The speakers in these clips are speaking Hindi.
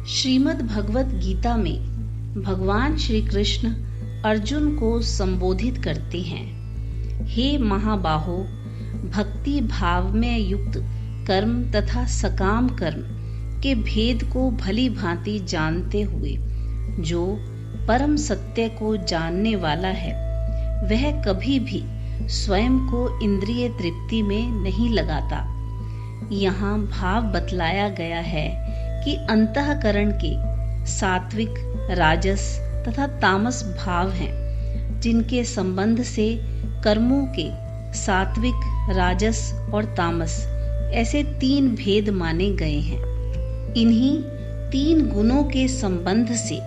श्रीमद् भगवत गीता में भगवान श्री कृष्ण अर्जुन को संबोधित करते हैं। हे महाबाहो, भक्ति भाव में युक्त कर्म तथा सकाम कर्म के भेद को भली भांति जानते हुए जो परम सत्य को जानने वाला है, वह कभी भी स्वयं को इंद्रिय तृप्ति में नहीं लगाता। यहाँ भाव बतलाया गया है कि अंतःकरण के सात्विक, राजस तथा तामस भाव हैं, जिनके संबंध से कर्मों के सात्विक, राजस और तामस ऐसे तीन भेद माने गए हैं। इन्हीं तीन गुणों के संबंध से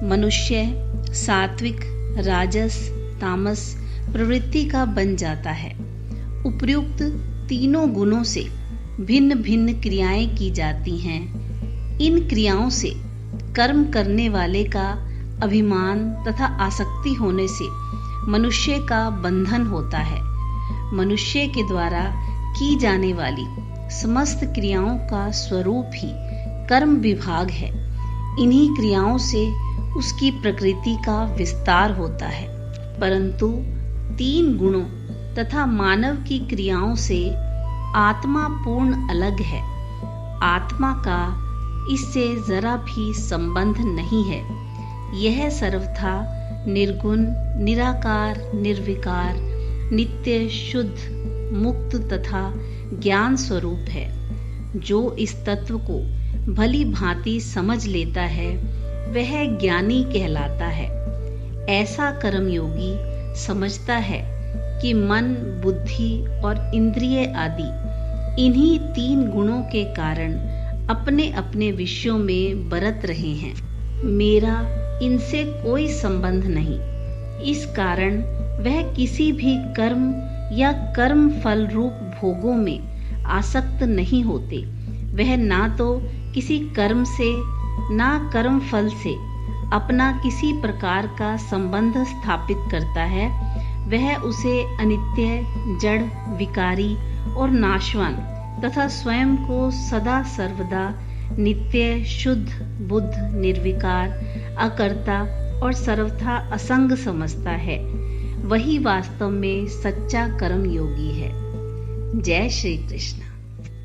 मनुष्य सात्विक, राजस, तामस प्रवृत्ति का बन जाता है। उपर्युक्त तीनों गुणों से भिन्न भिन्न क्रियाएं की जाती हैं। इन क्रियाओं से कर्म करने वाले का अभिमान तथा आसक्ति होने से मनुष्य का बंधन होता है। मनुष्य के द्वारा की जाने वाली समस्त क्रियाओं का स्वरूप ही कर्म विभाग है। इन्हीं क्रियाओं से उसकी प्रकृति का विस्तार होता है। परंतु तीन गुणों तथा मानव की क्रियाओं से आत्मा पूर्ण अलग है। आत्मा का इससे जरा भी संबंध नहीं है। यह सर्वथा निर्गुण, निराकार, निर्विकार, नित्य, शुद्ध, मुक्त तथा ज्ञान स्वरूप है। जो इस तत्व को भली भांति समझ लेता है, वह ज्ञानी कहलाता है। ऐसा कर्मयोगी समझता है कि मन, बुद्धि और इंद्रिय आदि इन्हीं तीन गुणों के कारण अपने अपने विषयों में बरत रहे हैं। मेरा इनसे कोई संबंध नहीं। इस कारण वह किसी भी कर्म या कर्म फल रूप भोगों में आसक्त नहीं होते। वह ना तो किसी कर्म से, ना कर्म फल से अपना किसी प्रकार का संबंध स्थापित करता है। वह उसे अनित्य, जड़, विकारी और नाशवान तथा स्वयं को सदा सर्वदा नित्य, शुद्ध, बुद्ध, निर्विकार, अकर्ता और सर्वथा असंग समझता है। वही वास्तव में सच्चा कर्म योगी है। जय श्री कृष्ण।